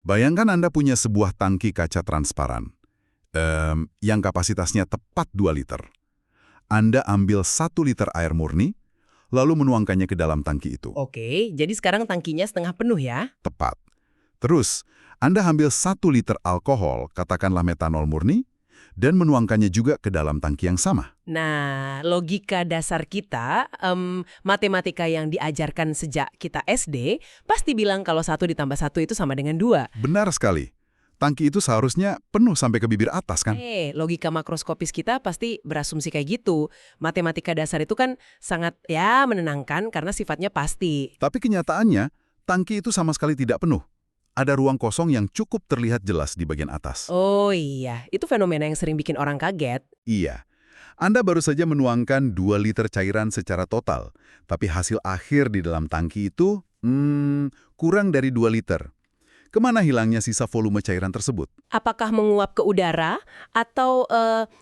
Bayangkan Anda punya sebuah tangki kaca transparan, yang kapasitasnya tepat 2 liter. Anda ambil 1 liter air murni, lalu menuangkannya ke dalam tangki itu. Oke, jadi sekarang tangkinya setengah penuh ya? Tepat. Terus, Anda ambil 1 liter alkohol, katakanlah metanol murni, dan menuangkannya juga ke dalam tangki yang sama. Nah, logika dasar kita, matematika yang diajarkan sejak kita SD, pasti bilang kalau 1 ditambah 1 itu sama dengan 2. Benar sekali. Tangki itu seharusnya penuh sampai ke bibir atas, kan? Logika makroskopis kita pasti berasumsi kayak gitu. Matematika dasar itu kan sangat, ya, menenangkan karena sifatnya pasti. Tapi kenyataannya, tangki itu sama sekali tidak penuh. Ada ruang kosong yang cukup terlihat jelas di bagian atas. Oh iya, itu fenomena yang sering bikin orang kaget. Iya. Anda baru saja menuangkan 2 liter cairan secara total, tapi hasil akhir di dalam tangki itu, kurang dari 2 liter. Kemana hilangnya sisa volume cairan tersebut? Apakah menguap ke udara atau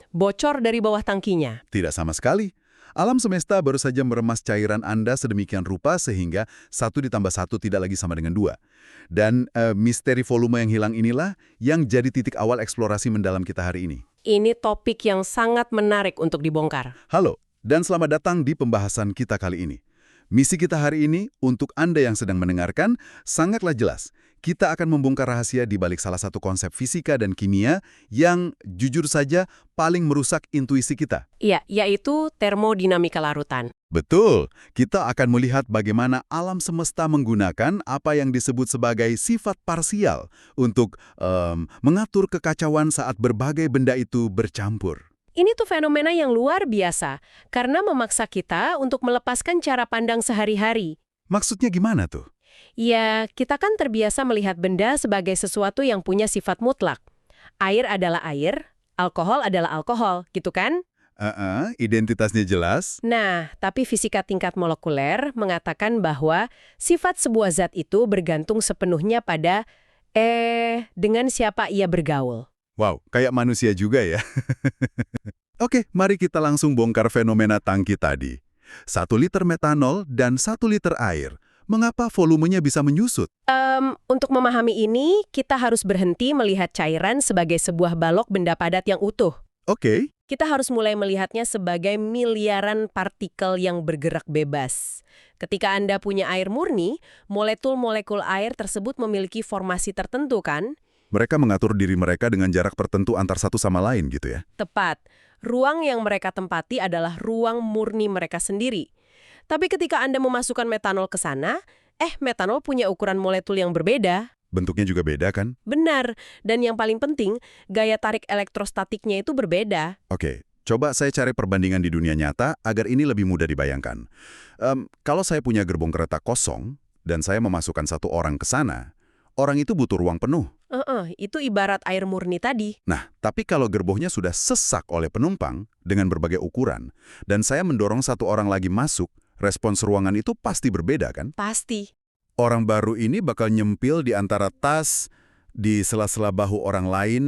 bocor dari bawah tangkinya? Tidak sama sekali. Alam semesta baru saja meremas cairan Anda sedemikian rupa sehingga 1 ditambah 1 tidak lagi sama dengan 2. Dan misteri volume yang hilang inilah yang jadi titik awal eksplorasi mendalam kita hari ini. Ini topik yang sangat menarik untuk dibongkar. Halo, dan selamat datang di pembahasan kita kali ini. Misi kita hari ini, untuk Anda yang sedang mendengarkan, sangatlah jelas. Kita akan membongkar rahasia di balik salah satu konsep fisika dan kimia yang, jujur saja, paling merusak intuisi kita. Iya, yaitu termodinamika larutan. Betul, kita akan melihat bagaimana alam semesta menggunakan apa yang disebut sebagai sifat parsial untuk mengatur kekacauan saat berbagai benda itu bercampur. Ini tuh fenomena yang luar biasa, karena memaksa kita untuk melepaskan cara pandang sehari-hari. Maksudnya gimana tuh? Ya, kita kan terbiasa melihat benda sebagai sesuatu yang punya sifat mutlak. Air adalah air, alkohol adalah alkohol, gitu kan? Identitasnya jelas. Nah, tapi fisika tingkat molekuler mengatakan bahwa sifat sebuah zat itu bergantung sepenuhnya pada, dengan siapa ia bergaul. Wow, kayak manusia juga ya. Oke, mari kita langsung bongkar fenomena tangki tadi. 1 liter metanol dan 1 liter air. Mengapa volumenya bisa menyusut? Untuk memahami ini, kita harus berhenti melihat cairan sebagai sebuah balok benda padat yang utuh. Oke. Kita harus mulai melihatnya sebagai miliaran partikel yang bergerak bebas. Ketika Anda punya air murni, molekul-molekul air tersebut memiliki formasi tertentu kan? Mereka mengatur diri mereka dengan jarak tertentu antar satu sama lain gitu ya? Tepat. Ruang yang mereka tempati adalah ruang murni mereka sendiri. Tapi ketika Anda memasukkan metanol ke sana, metanol punya ukuran molekul yang berbeda. Bentuknya juga beda kan? Benar. Dan yang paling penting, gaya tarik elektrostatiknya itu berbeda. Oke, coba saya cari perbandingan di dunia nyata agar ini lebih mudah dibayangkan. Kalau saya punya gerbong kereta kosong dan saya memasukkan 1 orang ke sana, orang itu butuh ruang penuh. Itu ibarat air murni tadi. Nah, tapi kalau gerbongnya sudah sesak oleh penumpang dengan berbagai ukuran, dan saya mendorong 1 orang lagi masuk, respons ruangan itu pasti berbeda kan? Pasti. Orang baru ini bakal nyempil di antara tas, di sela-sela bahu orang lain,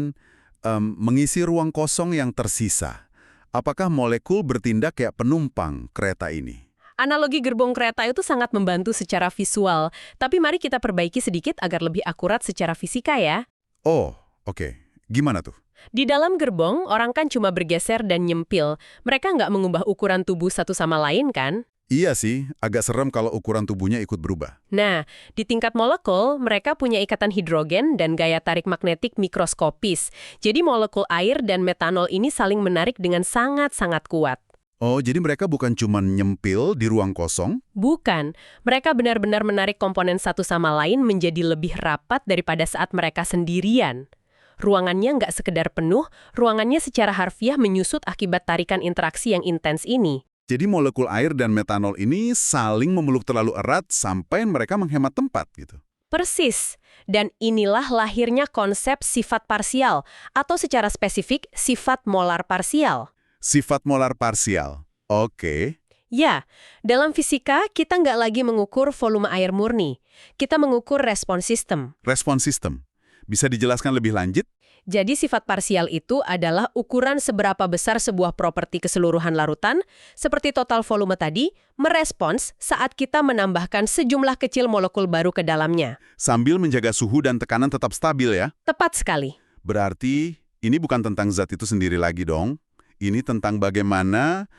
mengisi ruang kosong yang tersisa. Apakah molekul bertindak kayak penumpang kereta ini? Analogi gerbong kereta itu sangat membantu secara visual, tapi mari kita perbaiki sedikit agar lebih akurat secara fisika ya. Oh, oke. Gimana tuh? Di dalam gerbong, orang kan cuma bergeser dan nyempil. Mereka nggak mengubah ukuran tubuh satu sama lain kan? Iya sih, agak serem kalau ukuran tubuhnya ikut berubah. Nah, di tingkat molekul, mereka punya ikatan hidrogen dan gaya tarik magnetik mikroskopis. Jadi molekul air dan metanol ini saling menarik dengan sangat-sangat kuat. Oh, jadi mereka bukan cuma nyempil di ruang kosong? Bukan. Mereka benar-benar menarik komponen satu sama lain menjadi lebih rapat daripada saat mereka sendirian. Ruangannya nggak sekedar penuh, ruangannya secara harfiah menyusut akibat tarikan interaksi yang intens ini. Jadi molekul air dan metanol ini saling memeluk terlalu erat sampai mereka menghemat tempat gitu. Persis. Dan inilah lahirnya konsep sifat parsial, atau secara spesifik, sifat molar parsial. Sifat molar parsial. Oke. Ya, dalam fisika kita nggak lagi mengukur volume air murni. Kita mengukur respons sistem. Respons sistem. Bisa dijelaskan lebih lanjut? Jadi sifat parsial itu adalah ukuran seberapa besar sebuah properti keseluruhan larutan, seperti total volume tadi, merespons saat kita menambahkan sejumlah kecil molekul baru ke dalamnya. Sambil menjaga suhu dan tekanan tetap stabil ya? Tepat sekali. Berarti ini bukan tentang zat itu sendiri lagi dong. Ini tentang bagaimana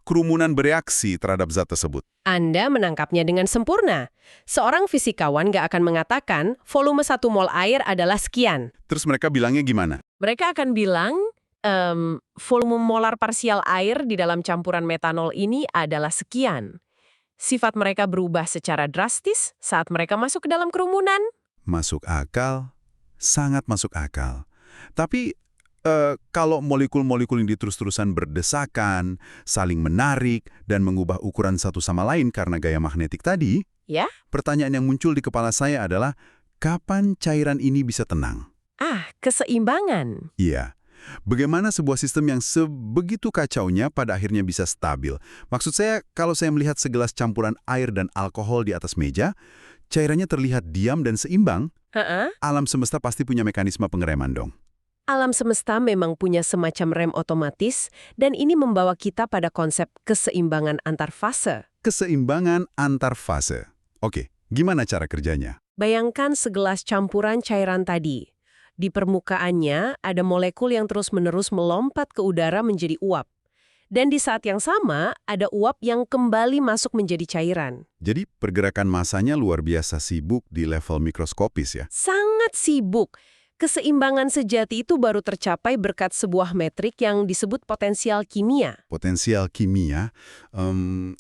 kerumunan bereaksi terhadap zat tersebut. Anda menangkapnya dengan sempurna. Seorang fisikawan nggak akan mengatakan volume 1 mol air adalah sekian. Terus mereka bilangnya gimana? Mereka akan bilang, volume molar parsial air di dalam campuran metanol ini adalah sekian. Sifat mereka berubah secara drastis saat mereka masuk ke dalam kerumunan. Masuk akal, sangat masuk akal. Tapi kalau molekul-molekul ini terus-terusan berdesakan, saling menarik, dan mengubah ukuran satu sama lain karena gaya magnetik tadi, Ya? pertanyaan yang muncul di kepala saya adalah, kapan cairan ini bisa tenang? Keseimbangan. Iya. Bagaimana sebuah sistem yang sebegitu kacaunya pada akhirnya bisa stabil? Maksud saya, kalau saya melihat segelas campuran air dan alkohol di atas meja, cairannya terlihat diam dan seimbang, alam semesta pasti punya mekanisme pengereman dong. Alam semesta memang punya semacam rem otomatis, dan ini membawa kita pada konsep keseimbangan antar fase. Keseimbangan antar fase. Oke, gimana cara kerjanya? Bayangkan segelas campuran cairan tadi. Di permukaannya ada molekul yang terus-menerus melompat ke udara menjadi uap. Dan di saat yang sama, ada uap yang kembali masuk menjadi cairan. Jadi pergerakan massanya luar biasa sibuk di level mikroskopis ya? Sangat sibuk. Keseimbangan sejati itu baru tercapai berkat sebuah metrik yang disebut potensial kimia. Potensial kimia,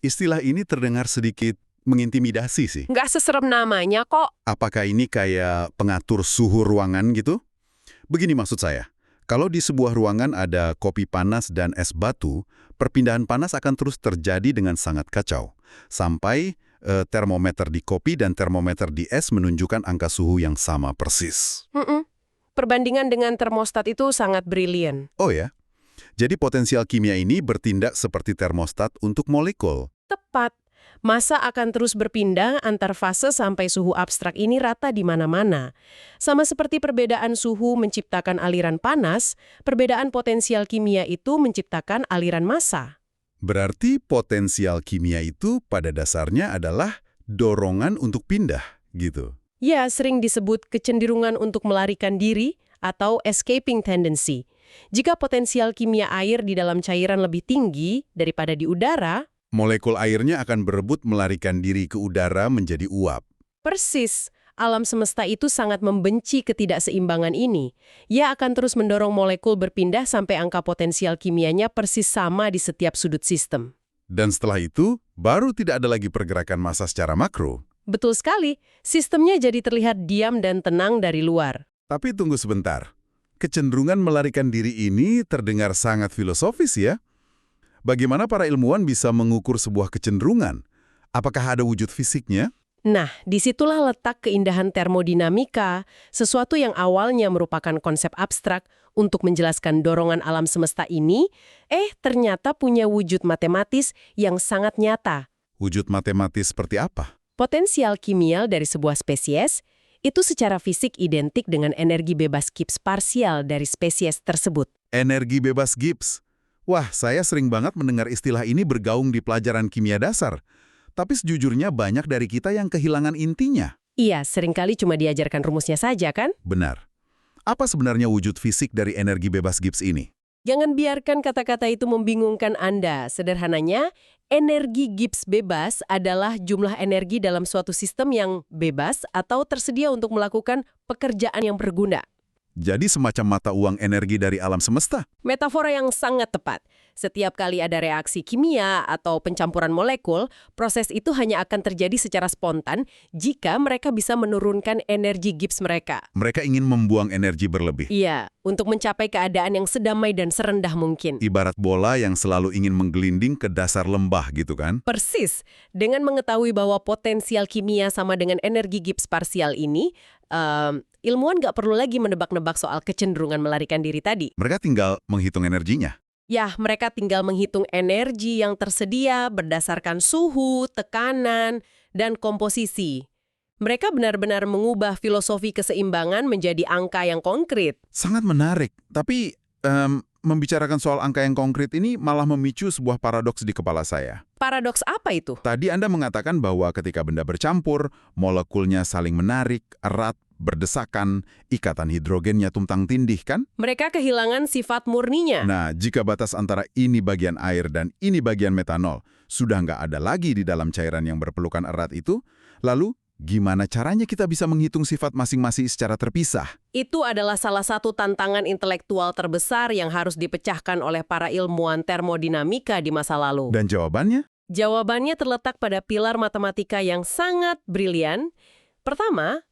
istilah ini terdengar sedikit mengintimidasi sih. Nggak seserem namanya kok. Apakah ini kayak pengatur suhu ruangan gitu? Begini maksud saya, kalau di sebuah ruangan ada kopi panas dan es batu, perpindahan panas akan terus terjadi dengan sangat kacau. Sampai termometer di kopi dan termometer di es menunjukkan angka suhu yang sama persis. Perbandingan dengan termostat itu sangat brilian. Oh ya? Jadi potensial kimia ini bertindak seperti termostat untuk molekul. Tepat. Massa akan terus berpindah antar fase sampai suhu abstrak ini rata di mana-mana. Sama seperti perbedaan suhu menciptakan aliran panas, perbedaan potensial kimia itu menciptakan aliran massa. Berarti potensial kimia itu pada dasarnya adalah dorongan untuk pindah, gitu. Ya, sering disebut kecenderungan untuk melarikan diri atau escaping tendency. Jika potensial kimia air di dalam cairan lebih tinggi daripada di udara, molekul airnya akan berebut melarikan diri ke udara menjadi uap. persis. Alam semesta itu sangat membenci ketidakseimbangan ini. Ia akan terus mendorong molekul berpindah sampai angka potensial kimianya persis sama di setiap sudut sistem. Dan setelah itu, baru tidak ada lagi pergerakan massa secara makro. Betul sekali, sistemnya jadi terlihat diam dan tenang dari luar. Tapi tunggu sebentar. Kecenderungan melarikan diri ini terdengar sangat filosofis ya? Bagaimana para ilmuwan bisa mengukur sebuah kecenderungan? Apakah ada wujud fisiknya? Nah, disitulah letak keindahan termodinamika, sesuatu yang awalnya merupakan konsep abstrak untuk menjelaskan dorongan alam semesta ini, ternyata punya wujud matematis yang sangat nyata. Wujud matematis seperti apa? Potensial kimia dari sebuah spesies itu secara fisik identik dengan energi bebas Gibbs parsial dari spesies tersebut. Energi bebas Gibbs. Wah, saya sering banget mendengar istilah ini bergaung di pelajaran kimia dasar. Tapi sejujurnya banyak dari kita yang kehilangan intinya. Iya, seringkali cuma diajarkan rumusnya saja kan? Benar. Apa sebenarnya wujud fisik dari energi bebas Gibbs ini? Jangan biarkan kata-kata itu membingungkan Anda. Sederhananya, energi Gibbs bebas adalah jumlah energi dalam suatu sistem yang bebas atau tersedia untuk melakukan pekerjaan yang berguna. Jadi semacam mata uang energi dari alam semesta. Metafora yang sangat tepat. Setiap kali ada reaksi kimia atau pencampuran molekul, proses itu hanya akan terjadi secara spontan jika mereka bisa menurunkan energi Gibbs mereka. Mereka ingin membuang energi berlebih. Iya, untuk mencapai keadaan yang sedamai dan serendah mungkin. Ibarat bola yang selalu ingin menggelinding ke dasar lembah gitu kan? Persis. Dengan mengetahui bahwa potensial kimia sama dengan energi Gibbs parsial ini, ilmuwan nggak perlu lagi menebak-nebak soal kecenderungan melarikan diri tadi. Mereka tinggal menghitung energinya. Ya, mereka tinggal menghitung energi yang tersedia berdasarkan suhu, tekanan, dan komposisi. Mereka benar-benar mengubah filosofi keseimbangan menjadi angka yang konkret. Sangat menarik, tapi membicarakan soal angka yang konkret ini malah memicu sebuah paradoks di kepala saya. Paradoks apa itu? Tadi Anda mengatakan bahwa ketika benda bercampur, molekulnya saling menarik, erat, berdesakan, ikatan hidrogennya tumpang tindih, kan? Mereka kehilangan sifat murninya. Nah, jika batas antara ini bagian air dan ini bagian metanol sudah nggak ada lagi di dalam cairan yang berpelukan erat itu, lalu gimana caranya kita bisa menghitung sifat masing-masing secara terpisah? Itu adalah salah satu tantangan intelektual terbesar yang harus dipecahkan oleh para ilmuwan termodinamika di masa lalu. Dan jawabannya? Jawabannya terletak pada pilar matematika yang sangat brilian. Pertama,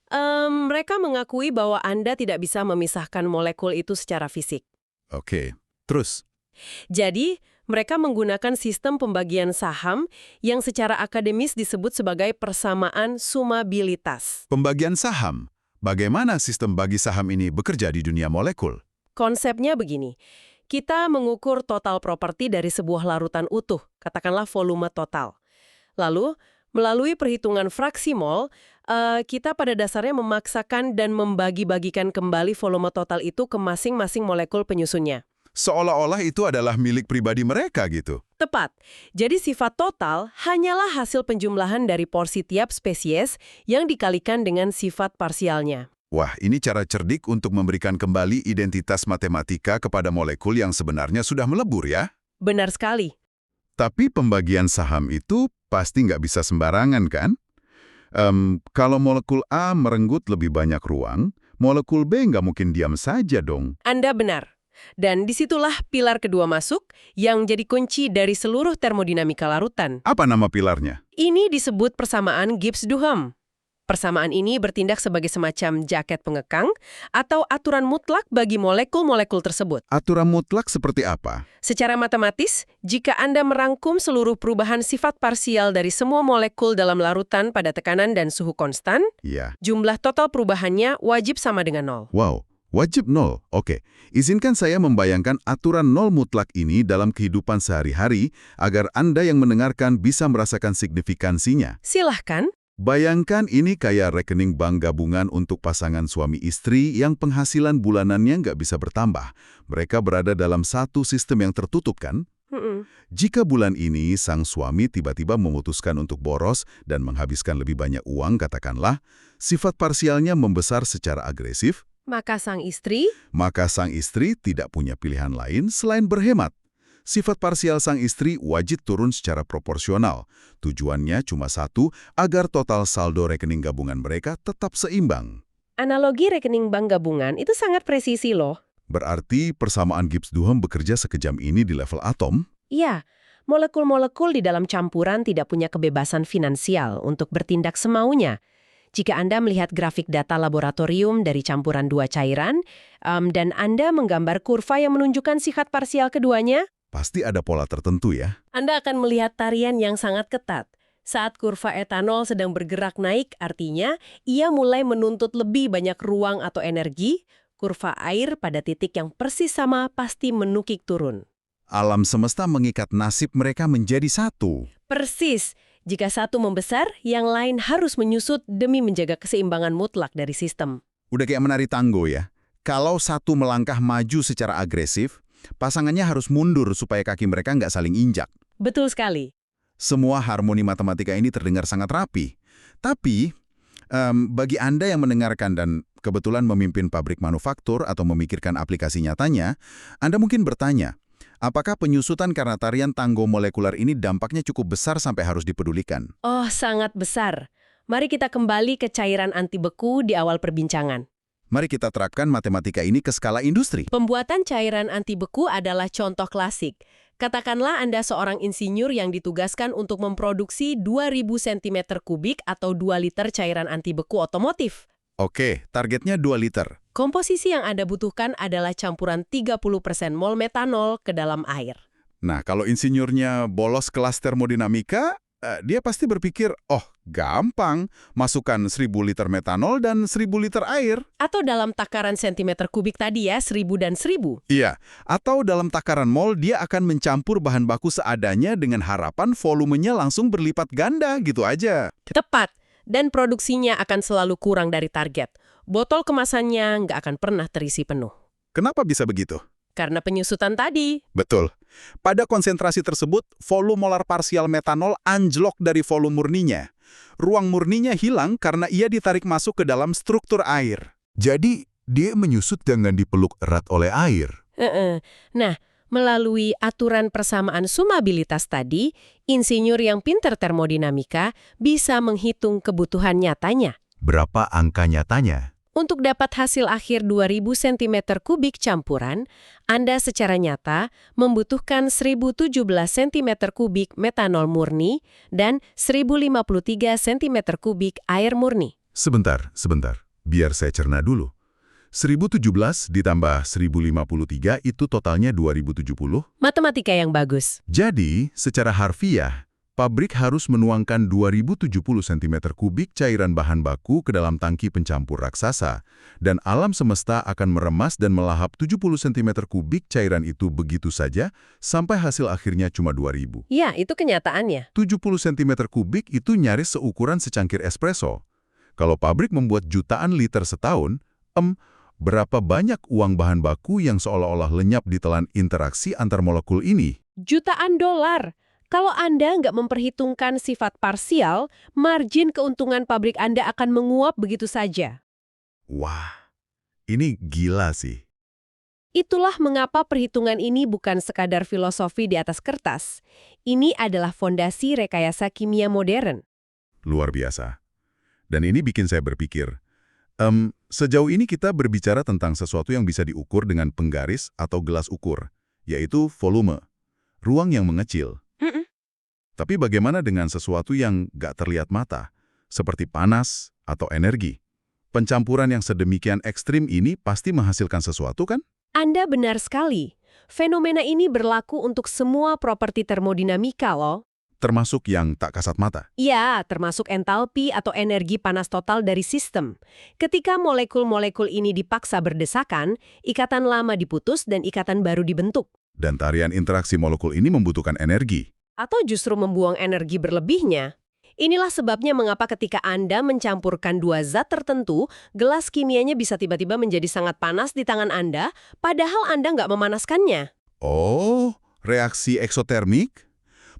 mereka mengakui bahwa Anda tidak bisa memisahkan molekul itu secara fisik. Oke, terus? Jadi, mereka menggunakan sistem pembagian saham yang secara akademis disebut sebagai persamaan sumabilitas. Pembagian saham. Bagaimana sistem bagi saham ini bekerja di dunia molekul? Konsepnya begini, kita mengukur total properti dari sebuah larutan utuh, katakanlah volume total. Lalu, melalui perhitungan fraksi mol, kita pada dasarnya memaksakan dan membagi-bagikan kembali volume total itu ke masing-masing molekul penyusunnya. Seolah-olah itu adalah milik pribadi mereka gitu. Tepat. Jadi sifat total hanyalah hasil penjumlahan dari porsi tiap spesies yang dikalikan dengan sifat parsialnya. Wah, ini cara cerdik untuk memberikan kembali identitas matematika kepada molekul yang sebenarnya sudah melebur ya. Benar sekali. Tapi pembagian saham itu pasti nggak bisa sembarangan kan? Kalau molekul A merenggut lebih banyak ruang, molekul B nggak mungkin diam saja dong. Anda benar. Dan disitulah pilar kedua masuk yang jadi kunci dari seluruh termodinamika larutan. Apa nama pilarnya? Ini disebut persamaan Gibbs-Duhem. Persamaan ini bertindak sebagai semacam jaket pengekang atau aturan mutlak bagi molekul-molekul tersebut. Aturan mutlak seperti apa? Secara matematis, jika Anda merangkum seluruh perubahan sifat parsial dari semua molekul dalam larutan pada tekanan dan suhu konstan, Ya. jumlah total perubahannya wajib sama dengan nol. Wow, wajib nol. Oke, izinkan saya membayangkan aturan nol mutlak ini dalam kehidupan sehari-hari agar Anda yang mendengarkan bisa merasakan signifikansinya. Silahkan. Bayangkan ini kayak rekening bank gabungan untuk pasangan suami istri yang penghasilan bulanannya nggak bisa bertambah. Mereka berada dalam satu sistem yang tertutup kan? Jika bulan ini sang suami tiba-tiba memutuskan untuk boros dan menghabiskan lebih banyak uang katakanlah, sifat parsialnya membesar secara agresif, Maka sang istri tidak punya pilihan lain selain berhemat. Sifat parsial sang istri wajib turun secara proporsional. Tujuannya cuma satu, agar total saldo rekening gabungan mereka tetap seimbang. Analogi rekening bank gabungan itu sangat presisi loh. Berarti persamaan Gibbs-Duhem bekerja sekejam ini di level atom? Iya, molekul-molekul di dalam campuran tidak punya kebebasan finansial untuk bertindak semaunya. Jika Anda melihat grafik data laboratorium dari campuran dua cairan, dan Anda menggambar kurva yang menunjukkan sifat parsial keduanya, Pasti ada pola tertentu ya. Anda akan melihat tarian yang sangat ketat. Saat kurva etanol sedang bergerak naik, artinya ia mulai menuntut lebih banyak ruang atau energi. Kurva air pada titik yang persis sama pasti menukik turun. Alam semesta mengikat nasib mereka menjadi satu. Persis. Jika satu membesar, yang lain harus menyusut demi menjaga keseimbangan mutlak dari sistem. Udah kayak menari tango ya. Kalau satu melangkah maju secara agresif, pasangannya harus mundur supaya kaki mereka nggak saling injak. Betul sekali. Semua harmoni matematika ini terdengar sangat rapi. Tapi, bagi Anda yang mendengarkan dan kebetulan memimpin pabrik manufaktur atau memikirkan aplikasi nyatanya, Anda mungkin bertanya, apakah penyusutan karena tarian tanggo molekuler ini dampaknya cukup besar sampai harus dipedulikan? Oh, sangat besar. Mari kita kembali ke cairan anti beku di awal perbincangan. Mari kita terapkan matematika ini ke skala industri. Pembuatan cairan anti beku adalah contoh klasik. Katakanlah Anda seorang insinyur yang ditugaskan untuk memproduksi 2.000 cm3 atau 2 liter cairan anti beku otomotif. Oke, targetnya 2 liter. Komposisi yang Anda butuhkan adalah campuran 30% mol metanol ke dalam air. Nah, kalau insinyurnya bolos kelas termodinamika, dia pasti berpikir, oh gampang, masukkan 1.000 liter metanol dan 1.000 liter air. Atau dalam takaran sentimeter kubik tadi ya, 1.000 dan 1.000. Iya, atau dalam takaran mol dia akan mencampur bahan baku seadanya dengan harapan volumenya langsung berlipat ganda gitu aja. Tepat. Dan produksinya akan selalu kurang dari target. Botol kemasannya nggak akan pernah terisi penuh. Kenapa bisa begitu? Karena penyusutan tadi. Betul. Pada konsentrasi tersebut, volume molar parsial metanol anjlok dari volume murninya. Ruang murninya hilang karena ia ditarik masuk ke dalam struktur air. Jadi, dia menyusut dengan dipeluk erat oleh air. Nah, melalui aturan persamaan sumabilitas tadi, insinyur yang pinter termodinamika bisa menghitung kebutuhan nyatanya. Berapa angka nyatanya? Untuk dapat hasil akhir 2000 cm3 campuran, Anda secara nyata membutuhkan 1017 cm3 metanol murni dan 1053 cm3 air murni. Sebentar. Biar saya cerna dulu. 1017 ditambah 1053 itu totalnya 2070. Matematika yang bagus. Jadi, secara harfiah, pabrik harus menuangkan 2070 cm3 cairan bahan baku ke dalam tangki pencampur raksasa, dan alam semesta akan meremas dan melahap 70 cm3 cairan itu begitu saja, sampai hasil akhirnya cuma 2000. Ya, itu kenyataannya. 70 cm3 itu nyaris seukuran secangkir espresso. Kalau pabrik membuat jutaan liter setahun, berapa banyak uang bahan baku yang seolah-olah lenyap di telan interaksi antar molekul ini? Jutaan dolar. Kalau Anda nggak memperhitungkan sifat parsial, margin keuntungan pabrik Anda akan menguap begitu saja. Wah, ini gila sih. Itulah mengapa perhitungan ini bukan sekadar filosofi di atas kertas. Ini adalah fondasi rekayasa kimia modern. Luar biasa. Dan ini bikin saya berpikir, sejauh ini kita berbicara tentang sesuatu yang bisa diukur dengan penggaris atau gelas ukur, yaitu volume, ruang yang mengecil. Tapi bagaimana dengan sesuatu yang nggak terlihat mata, seperti panas atau energi? Pencampuran yang sedemikian ekstrim ini pasti menghasilkan sesuatu, kan? Anda benar sekali. Fenomena ini berlaku untuk semua properti termodinamika loh. Termasuk yang tak kasat mata. Iya, termasuk entalpi atau energi panas total dari sistem. Ketika molekul-molekul ini dipaksa berdesakan, ikatan lama diputus dan ikatan baru dibentuk. Dan tarian interaksi molekul ini membutuhkan energi. Atau justru membuang energi berlebihnya. Inilah sebabnya mengapa ketika Anda mencampurkan dua zat tertentu, gelas kimianya bisa tiba-tiba menjadi sangat panas di tangan Anda, padahal Anda nggak memanaskannya. Oh, reaksi eksotermik?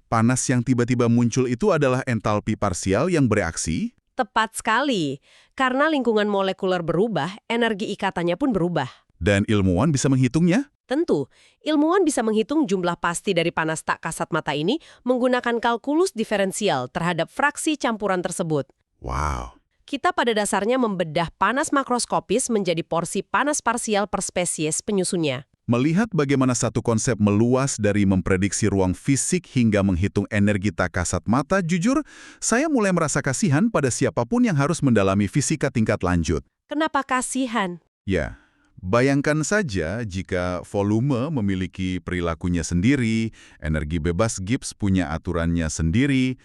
Panas yang tiba-tiba muncul itu adalah entalpi parsial yang bereaksi? Tepat sekali. Karena lingkungan molekuler berubah, energi ikatannya pun berubah. Dan ilmuwan bisa menghitungnya? Tentu, ilmuwan bisa menghitung jumlah pasti dari panas tak kasat mata ini menggunakan kalkulus diferensial terhadap fraksi campuran tersebut. Wow. Kita pada dasarnya membedah panas makroskopis menjadi porsi panas parsial per spesies penyusunnya. Melihat bagaimana satu konsep meluas dari memprediksi ruang fisik hingga menghitung energi tak kasat mata, jujur, saya mulai merasa kasihan pada siapapun yang harus mendalami fisika tingkat lanjut. Kenapa kasihan? Ya. Bayangkan saja jika volume memiliki perilakunya sendiri, energi bebas Gibbs punya aturannya sendiri,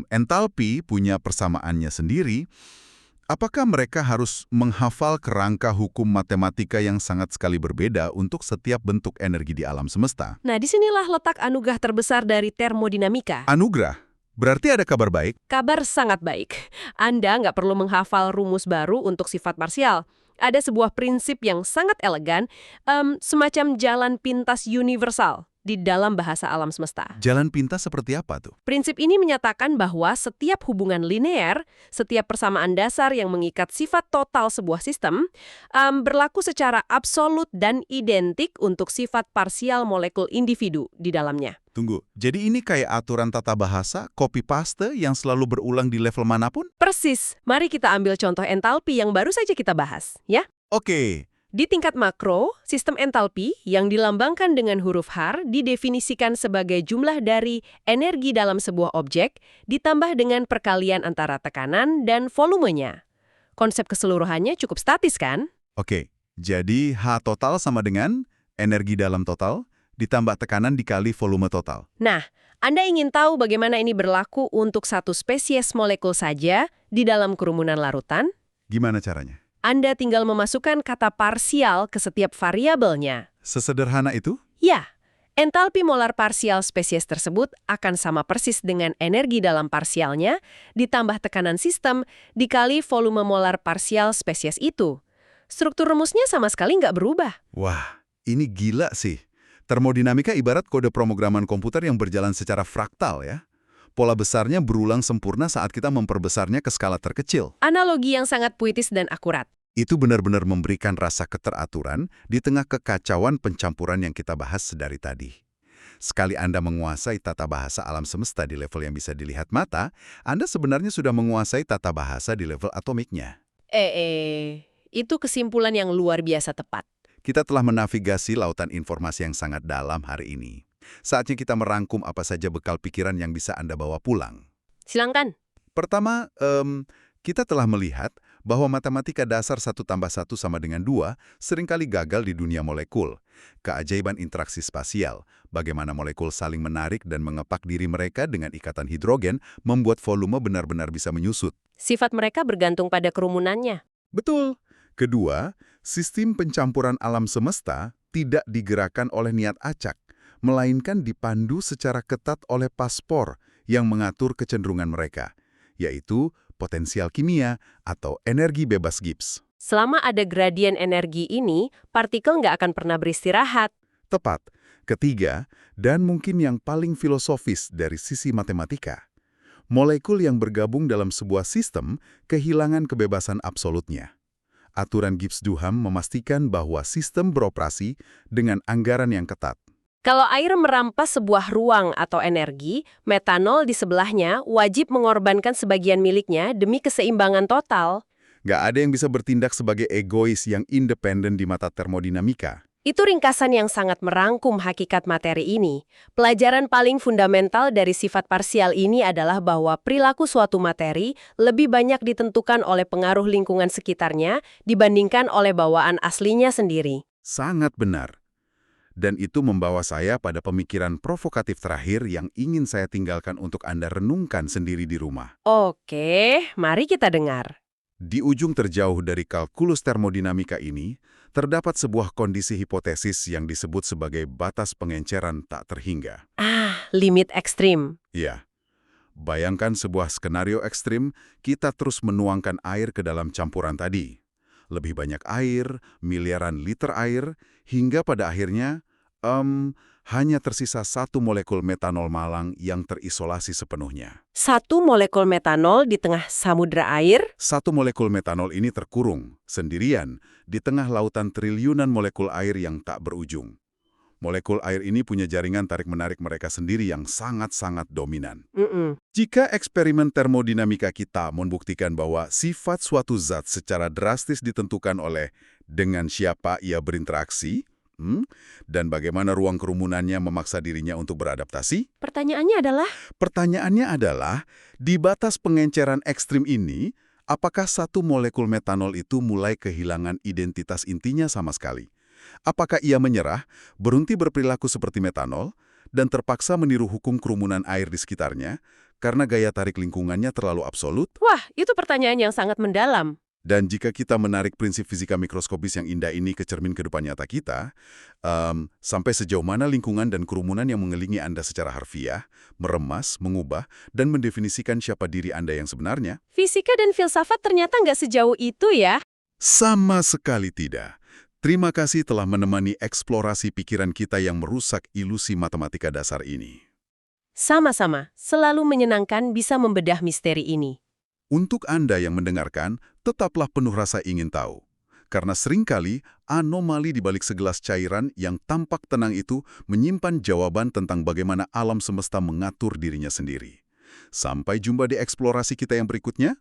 entalpi punya persamaannya sendiri, apakah mereka harus menghafal kerangka hukum matematika yang sangat sekali berbeda untuk setiap bentuk energi di alam semesta? Nah, disinilah letak anugerah terbesar dari termodinamika. Anugerah? Berarti ada kabar baik? Kabar sangat baik. Anda nggak perlu menghafal rumus baru untuk sifat parsial. Ada sebuah prinsip yang sangat elegan, semacam jalan pintas universal di dalam bahasa alam semesta. Jalan pintas seperti apa tuh? Prinsip ini menyatakan bahwa setiap hubungan linear, setiap persamaan dasar yang mengikat sifat total sebuah sistem, berlaku secara absolut dan identik untuk sifat parsial molekul individu di dalamnya. Tunggu, jadi ini kayak aturan tata bahasa, copy-paste yang selalu berulang di level manapun? Persis. Mari kita ambil contoh entalpi yang baru saja kita bahas, ya. Oke. Di tingkat makro, sistem entalpi yang dilambangkan dengan huruf H didefinisikan sebagai jumlah dari energi dalam sebuah objek ditambah dengan perkalian antara tekanan dan volumenya. Konsep keseluruhannya cukup statis, kan? Oke, jadi H total sama dengan energi dalam total ditambah tekanan dikali volume total. Nah, Anda ingin tahu bagaimana ini berlaku untuk satu spesies molekul saja di dalam kerumunan larutan? Gimana caranya? Anda tinggal memasukkan kata parsial ke setiap variabelnya. Sesederhana itu? Ya, Entalpi molar parsial spesies tersebut akan sama persis dengan energi dalam parsialnya, ditambah tekanan sistem, dikali volume molar parsial spesies itu. Struktur rumusnya sama sekali nggak berubah. Wah, ini gila sih. Termodinamika ibarat kode pemrograman komputer yang berjalan secara fraktal ya. Pola besarnya berulang sempurna saat kita memperbesarnya ke skala terkecil. Analogi yang sangat puitis dan akurat. Itu benar-benar memberikan rasa keteraturan di tengah kekacauan pencampuran yang kita bahas sedari tadi. Sekali Anda menguasai tata bahasa alam semesta di level yang bisa dilihat mata, Anda sebenarnya sudah menguasai tata bahasa di level atomiknya. Itu kesimpulan yang luar biasa tepat. Kita telah menavigasi lautan informasi yang sangat dalam hari ini. Saatnya kita merangkum apa saja bekal pikiran yang bisa Anda bawa pulang. Silahkan. Pertama, kita telah melihat bahwa matematika dasar 1 tambah 1 sama dengan 2 seringkali gagal di dunia molekul. Keajaiban interaksi spasial, bagaimana molekul saling menarik dan mengepak diri mereka dengan ikatan hidrogen, membuat volume benar-benar bisa menyusut. Sifat mereka bergantung pada kerumunannya. Betul. Kedua, sistem pencampuran alam semesta tidak digerakkan oleh niat acak, melainkan dipandu secara ketat oleh paspor yang mengatur kecenderungan mereka, yaitu potensial kimia atau energi bebas Gibbs. Selama ada gradien energi ini, partikel nggak akan pernah beristirahat. Tepat. Ketiga, dan mungkin yang paling filosofis dari sisi matematika, molekul yang bergabung dalam sebuah sistem kehilangan kebebasan absolutnya. Aturan Gibbs-Duham memastikan bahwa sistem beroperasi dengan anggaran yang ketat. Kalau air merampas sebuah ruang atau energi, metanol di sebelahnya wajib mengorbankan sebagian miliknya demi keseimbangan total. Nggak ada yang bisa bertindak sebagai egois yang independen di mata termodinamika. Itu ringkasan yang sangat merangkum hakikat materi ini. Pelajaran paling fundamental dari sifat parsial ini adalah bahwa perilaku suatu materi lebih banyak ditentukan oleh pengaruh lingkungan sekitarnya dibandingkan oleh bawaan aslinya sendiri. Sangat benar. Dan itu membawa saya pada pemikiran provokatif terakhir yang ingin saya tinggalkan untuk Anda renungkan sendiri di rumah. Oke, mari kita dengar. Di ujung terjauh dari kalkulus termodinamika ini, terdapat sebuah kondisi hipotesis yang disebut sebagai batas pengenceran tak terhingga. Limit ekstrim. Ya, bayangkan sebuah skenario ekstrim, kita terus menuangkan air ke dalam campuran tadi. Lebih banyak air, miliaran liter air, hingga pada akhirnya, hanya tersisa 1 molekul metanol malang yang terisolasi sepenuhnya. 1 molekul metanol di tengah samudra air? 1 molekul metanol ini terkurung, sendirian, di tengah lautan triliunan molekul air yang tak berujung. Molekul air ini punya jaringan tarik-menarik mereka sendiri yang sangat-sangat dominan. Jika eksperimen termodinamika kita membuktikan bahwa sifat suatu zat secara drastis ditentukan oleh dengan siapa ia berinteraksi, dan bagaimana ruang kerumunannya memaksa dirinya untuk beradaptasi? Pertanyaannya adalah, Di batas pengenceran ekstrim ini, apakah 1 molekul metanol itu mulai kehilangan identitas intinya sama sekali? Apakah ia menyerah, berhenti berperilaku seperti metanol, dan terpaksa meniru hukum kerumunan air di sekitarnya karena gaya tarik lingkungannya terlalu absolut? wah, itu pertanyaan yang sangat mendalam. Dan jika kita menarik prinsip fisika mikroskopis yang indah ini ke cermin kehidupan nyata kita, sampai sejauh mana lingkungan dan kerumunan yang mengelilingi Anda secara harfiah, meremas, mengubah, dan mendefinisikan siapa diri Anda yang sebenarnya? Fisika dan filsafat ternyata nggak sejauh itu ya. Sama sekali tidak. Terima kasih telah menemani eksplorasi pikiran kita yang merusak ilusi matematika dasar ini. Sama-sama, selalu menyenangkan bisa membedah misteri ini. Untuk Anda yang mendengarkan, tetaplah penuh rasa ingin tahu. Karena seringkali anomali di balik segelas cairan yang tampak tenang itu menyimpan jawaban tentang bagaimana alam semesta mengatur dirinya sendiri. Sampai jumpa di eksplorasi kita yang berikutnya.